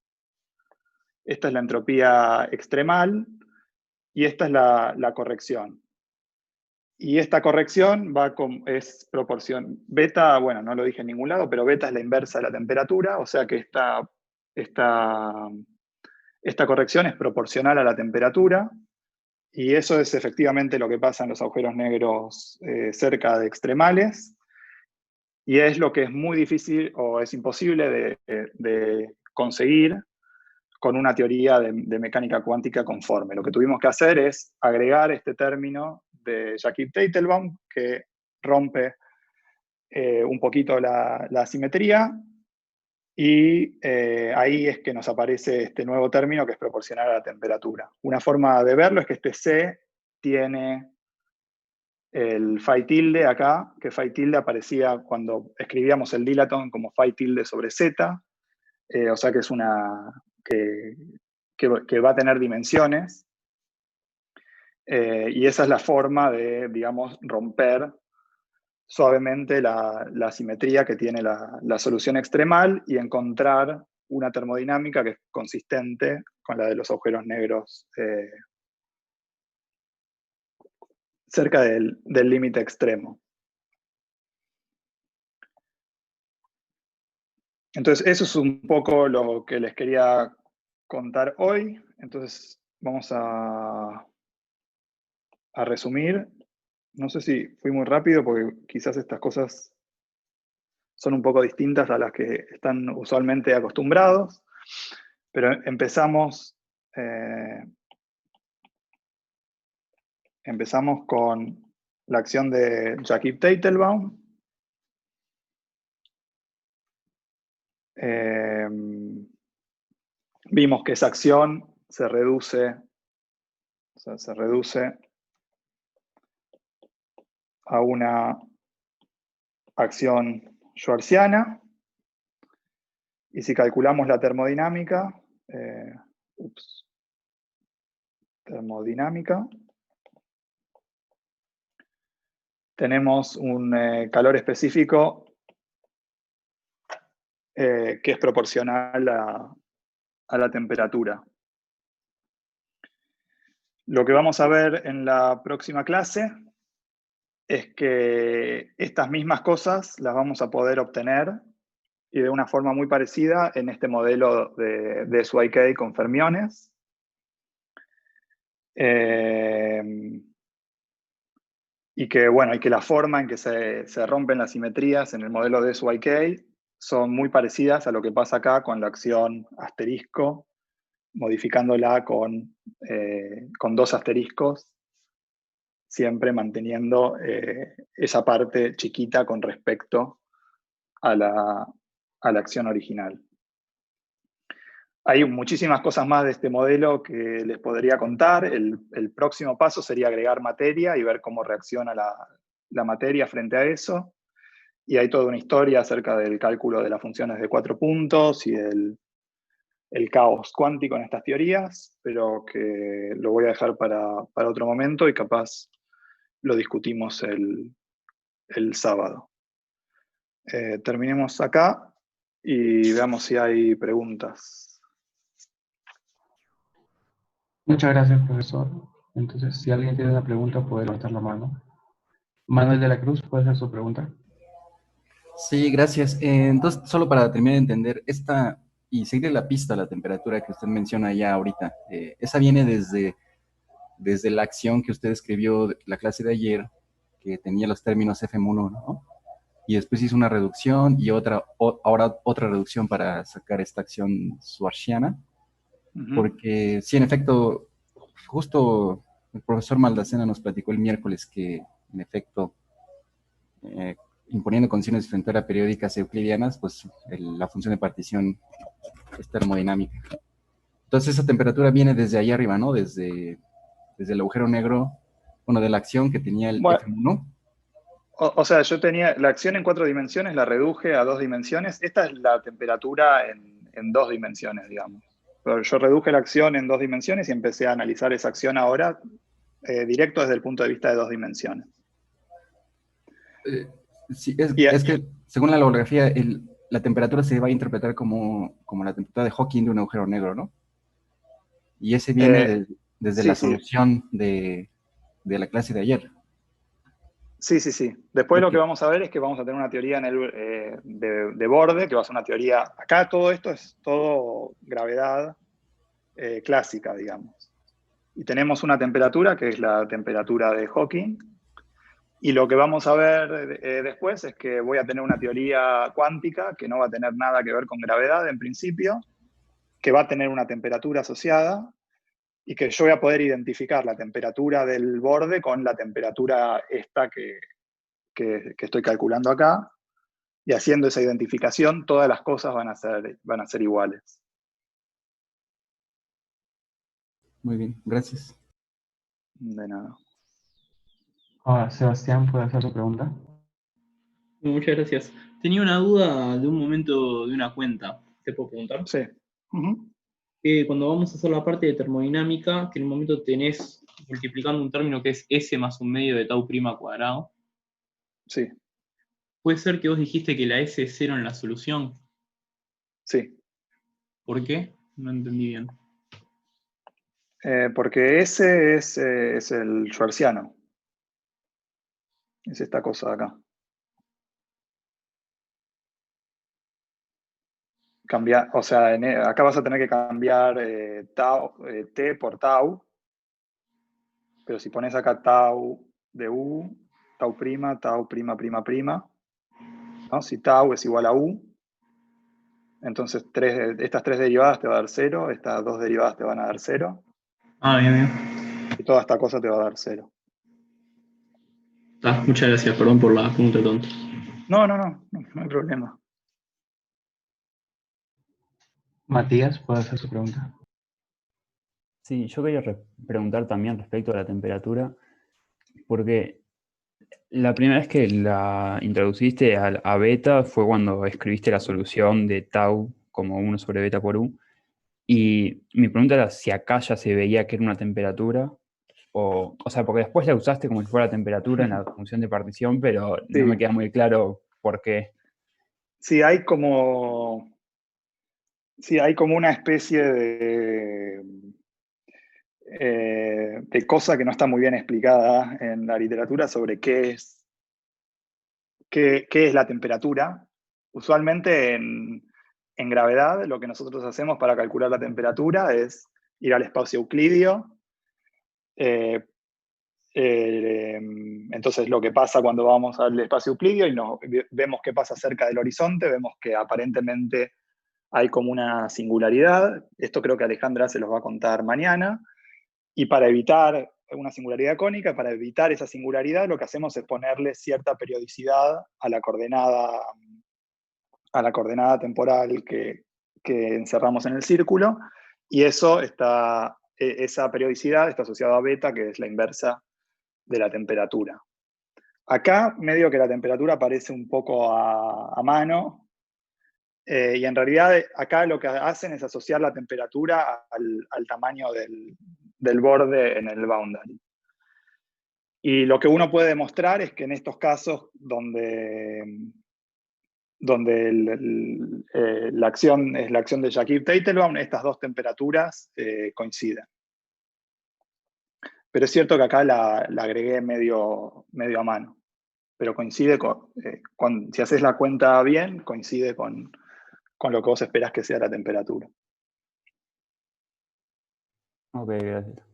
entropía extremal y esta es la corrección. Y esta corrección es proporción beta, bueno, no lo dije en ningún lado, pero beta es la inversa de la temperatura, o sea que esta corrección es proporcional a la temperatura, y eso es efectivamente lo que pasa en los agujeros negros cerca de extremales, y es lo que es muy difícil o es imposible de conseguir con una teoría de mecánica cuántica conforme. Lo que tuvimos que hacer es agregar este término de Jacob-Teitelbaum que rompe un poquito la asimetría, y ahí es que nos aparece este nuevo término que es proporcional a la temperatura. Una forma de verlo es que este C tiene el phi tilde acá, que phi tilde aparecía cuando escribíamos el dilaton como phi tilde sobre z, o sea que es que va a tener dimensiones, y esa es la forma de, digamos, romper suavemente la simetría que tiene la solución extremal y encontrar una termodinámica que es consistente con la de los agujeros negros cerca del límite extremo. Entonces, eso es un poco lo que les quería contar hoy. Entonces, vamos a resumir. No sé si fui muy rápido porque quizás estas cosas son un poco distintas a las que están usualmente acostumbrados, pero empezamos con la acción de Jacob-Teitelbaum. Vimos que esa acción se reduce a una acción schwarziana, y si calculamos la termodinámica, tenemos un calor específico que es proporcional a la temperatura. Lo que vamos a ver en la próxima clase es que estas mismas cosas las vamos a poder obtener, y de una forma muy parecida, en este modelo de SYK con fermiones. Y que la forma en que se rompen las simetrías en el modelo de SYK son muy parecidas a lo que pasa acá con la acción asterisco, modificándola con 2 asteriscos, siempre manteniendo esa parte chiquita con respecto a la acción original. Hay muchísimas cosas más de este modelo que les podría contar. El próximo paso sería agregar materia y ver cómo reacciona la materia frente a eso. Y hay toda una historia acerca del cálculo de las funciones de 4 puntos y del el caos cuántico en estas teorías, pero que lo voy a dejar para otro momento y capaz lo discutimos el sábado. Terminemos acá y veamos si hay preguntas. Muchas gracias, profesor. Entonces, si alguien tiene una pregunta, puede levantar la mano. Manuel de la Cruz, ¿puede hacer su pregunta? Sí, gracias. Entonces, solo para terminar de entender, y seguir la pista, la temperatura que usted menciona ya ahorita, esa viene desde la acción que usted escribió, la clase de ayer, que tenía los términos FM1, ¿no? Y después hizo una reducción y ahora otra reducción para sacar esta acción schwarziana. Porque sí, en efecto, justo el profesor Maldacena nos platicó el miércoles que, en efecto, imponiendo condiciones de frontera periódicas euclidianas, pues la función de partición es termodinámica. Entonces esa temperatura viene desde ahí arriba, ¿no? Desde el agujero negro, bueno, de la acción que tenía el FM1. O sea, yo tenía la acción en 4 dimensiones, la reduje a 2 dimensiones. Esta es la temperatura en 2 dimensiones, digamos. Pero yo reduje la acción en 2 dimensiones y empecé a analizar esa acción ahora directo desde el punto de vista de 2 dimensiones. Sí, es que según la holografía, la temperatura se va a interpretar como la temperatura de Hawking de un agujero negro, ¿no? Y ese viene desde la solución de la clase de ayer. Sí. Después lo que vamos a ver es que vamos a tener una teoría de borde, que va a ser una teoría... Acá todo esto es todo gravedad clásica, digamos. Y tenemos una temperatura, que es la temperatura de Hawking. Y lo que vamos a ver después es que voy a tener una teoría cuántica, que no va a tener nada que ver con gravedad en principio, que va a tener una temperatura asociada, y que yo voy a poder identificar la temperatura del borde con la temperatura esta que estoy calculando acá, y haciendo esa identificación todas las cosas van a ser iguales. Muy bien, gracias. De nada. Ahora, Sebastián, ¿puede hacer su pregunta? Muchas gracias. Tenía una duda de un momento de una cuenta. ¿Te puedo preguntar? Sí. Cuando vamos a hacer la parte de termodinámica, que en un momento tenés multiplicando un término que es S más un medio de tau prima cuadrado. Sí. ¿Puede ser que vos dijiste que la S es 0 en la solución? Sí. ¿Por qué? No entendí bien. Porque ese es el schwarziano. Es esta cosa de acá. O sea, acá vas a tener que cambiar T por tau. Pero si pones acá tau de U, tau prima, prima, prima, ¿no? Si tau es igual a U, entonces estas 3 derivadas te va a dar 0, estas 2 derivadas te van a dar 0. Ah, bien. Y toda esta cosa te va a dar 0. Muchas gracias, perdón por la pregunta tonta. No hay problema. Matías, ¿puede hacer su pregunta? Sí, yo quería preguntar también respecto a la temperatura, porque la primera vez que la introduciste a beta fue cuando escribiste la solución de tau como 1 sobre beta por U, y mi pregunta era si acá ya se veía que era una temperatura, o sea, porque después la usaste como si fuera temperatura en la función de partición, pero Sí. no me queda muy claro por qué. Sí, hay como una especie de cosa que no está muy bien explicada en la literatura sobre qué es la temperatura. Usualmente en gravedad lo que nosotros hacemos para calcular la temperatura es ir al espacio euclidio. Entonces lo que pasa cuando vamos al espacio euclidio y vemos qué pasa cerca del horizonte, vemos que aparentemente hay como una singularidad. Esto creo que Alejandra se los va a contar mañana. Y para evitar una singularidad cónica, para evitar esa singularidad, lo que hacemos es ponerle cierta periodicidad a la coordenada temporal que encerramos en el círculo, y esa periodicidad está asociada a beta, que es la inversa de la temperatura. Acá, medio que la temperatura aparece un poco a mano, Y en realidad acá lo que hacen es asociar la temperatura al tamaño del borde en el boundary. Y lo que uno puede demostrar es que en estos casos donde la acción es la acción de Shakib-Teitelbaum, estas dos temperaturas coinciden. Pero es cierto que acá la agregué medio a mano. Pero coincide si haces la cuenta bien, coincide con lo que vos esperás que sea la temperatura. Ok, gracias.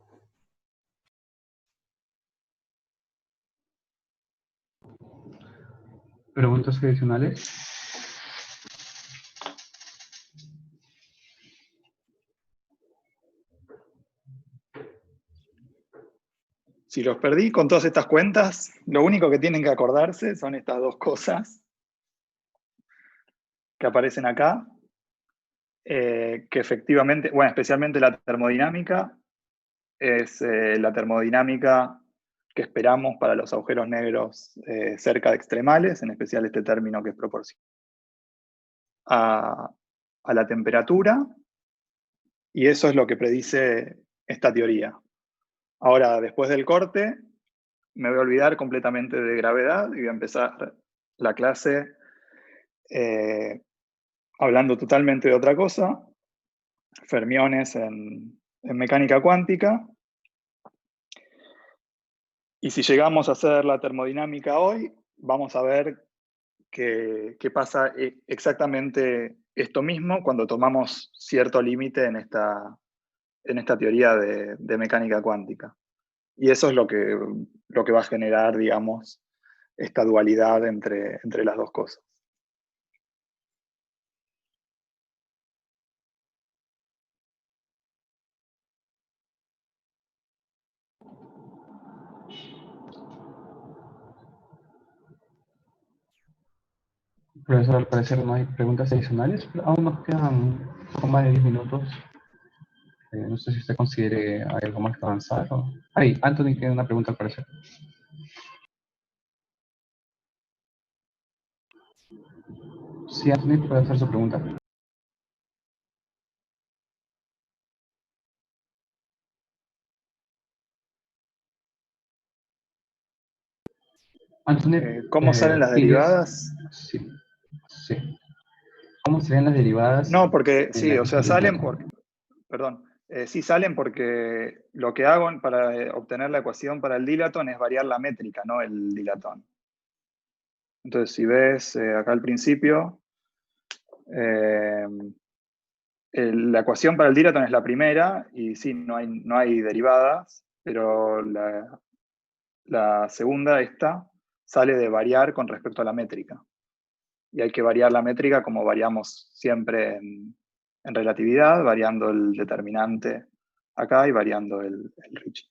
¿Preguntas adicionales? Si los perdí con todas estas cuentas, lo único que tienen que acordarse son estas dos cosas que aparecen acá, que efectivamente, bueno, especialmente la termodinámica, es la termodinámica que esperamos para los agujeros negros cerca de extremales, en especial este término que es proporcional a la temperatura, y eso es lo que predice esta teoría. Ahora, después del corte, me voy a olvidar completamente de gravedad y voy a empezar la clase hablando totalmente de otra cosa, fermiones en mecánica cuántica. Y si llegamos a hacer la termodinámica hoy, vamos a ver qué pasa exactamente esto mismo cuando tomamos cierto límite en esta teoría de mecánica cuántica. Y eso es lo que va a generar, digamos, esta dualidad entre las dos cosas. Profesor, al parecer no hay preguntas adicionales, pero aún nos quedan un poco más de 10 minutos. No sé si usted considere hay algo más que avanzar. Anthony tiene una pregunta al parecer. Sí, Anthony puede hacer su pregunta. Anthony, ¿Cómo salen las derivadas? Sí. ¿Cómo serían las derivadas? No, porque sí, o sea, salen porque... Perdón. Sí salen porque lo que hago para obtener la ecuación para el dilatón es variar la métrica, no el dilatón. Entonces, si ves acá al principio, la ecuación para el dilatón es la primera, y sí, no hay derivadas, pero la segunda, esta, sale de variar con respecto a la métrica. Y hay que variar la métrica como variamos siempre en relatividad, variando el determinante acá y variando el Ricci.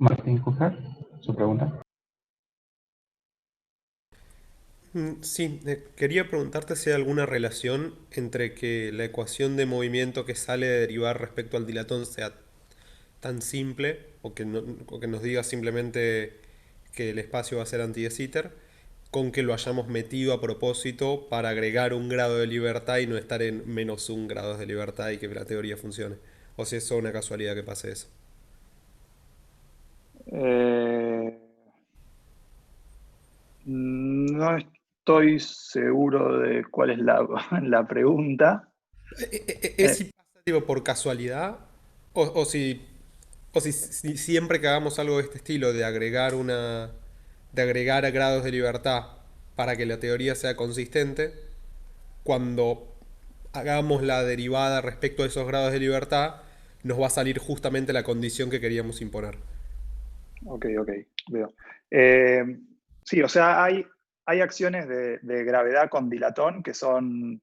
Martín Cujar, su pregunta. Sí, quería preguntarte si hay alguna relación entre que la ecuación de movimiento que sale de derivar respecto al dilatón sea tan simple, o que nos diga simplemente que el espacio va a ser anti de Sitter, con que lo hayamos metido a propósito para agregar un grado de libertad y no estar en -1 grados de libertad y que la teoría funcione. O si es solo una casualidad que pase eso. No estoy seguro de cuál es la pregunta. ¿Es si pasa tipo, por casualidad? O si siempre que hagamos algo de este estilo, de agregar a grados de libertad para que la teoría sea consistente, cuando hagamos la derivada respecto a esos grados de libertad, nos va a salir justamente la condición que queríamos imponer. Ok, veo. Sí, o sea, hay acciones de gravedad con dilatón que son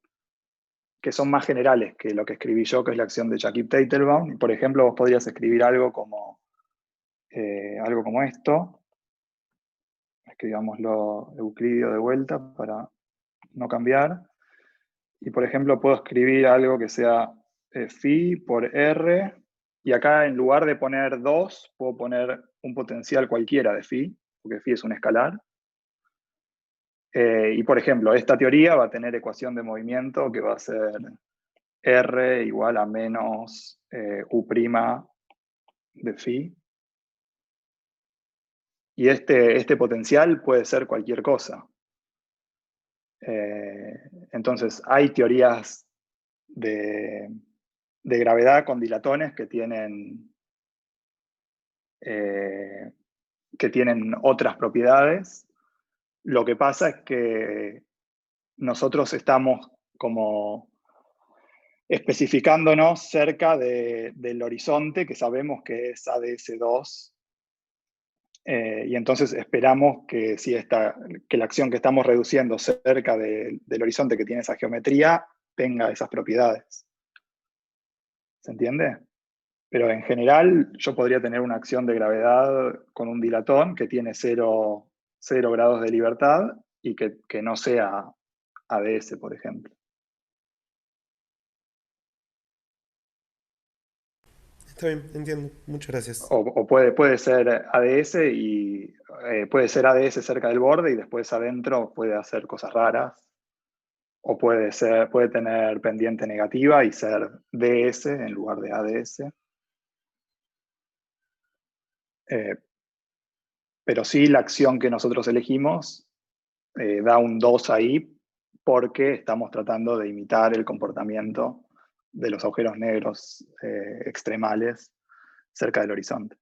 más generales que lo que escribí yo, que es la acción de Shakib-Teitelbaum. Por ejemplo, vos podrías escribir algo como algo como esto. Escribámoslo euclidio de vuelta para no cambiar. Y por ejemplo puedo escribir algo que sea phi por r, y acá en lugar de poner 2, puedo poner un potencial cualquiera de phi, porque phi es un escalar. Y por ejemplo, esta teoría va a tener ecuación de movimiento que va a ser r igual a menos u' de phi. Y este potencial puede ser cualquier cosa. Entonces, hay teorías de gravedad con dilatones que tienen otras propiedades. Lo que pasa es que nosotros estamos como especificándonos cerca del horizonte, que sabemos que es ADS2, y entonces esperamos que, que la acción que estamos reduciendo cerca del horizonte que tiene esa geometría tenga esas propiedades. ¿Se entiende? Pero en general yo podría tener una acción de gravedad con un dilatón que tiene 0 grados de libertad y que no sea ADS, por ejemplo. Está bien, entiendo. Muchas gracias. O puede ser ADS y puede ser ADS cerca del borde y después adentro puede hacer cosas raras. O puede tener pendiente negativa y ser DS en lugar de ADS. Pero sí, la acción que nosotros elegimos da un 2 ahí porque estamos tratando de imitar el comportamiento de los agujeros negros extremales cerca del horizonte.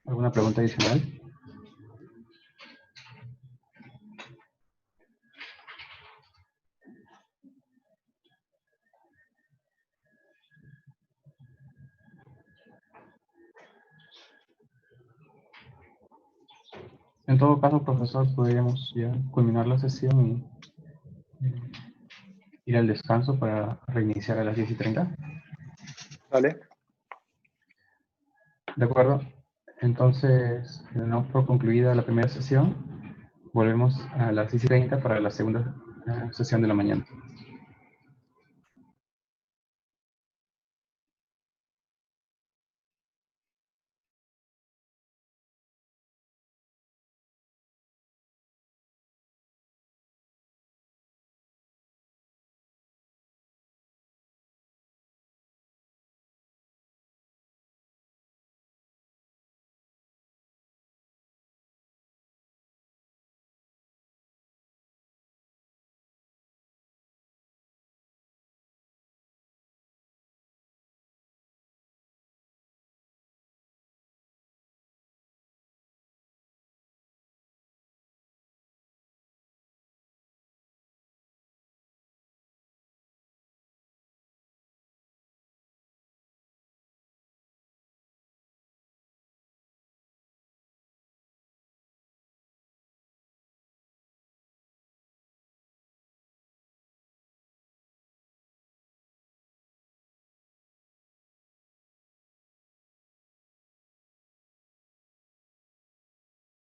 ¿Alguna pregunta adicional? En todo caso, profesor, podríamos ya culminar la sesión y ir al descanso para reiniciar a las 10:30. ¿Vale? De acuerdo. Entonces, damos por concluida la primera sesión. Volvemos a las 10:30 para la segunda sesión de la mañana.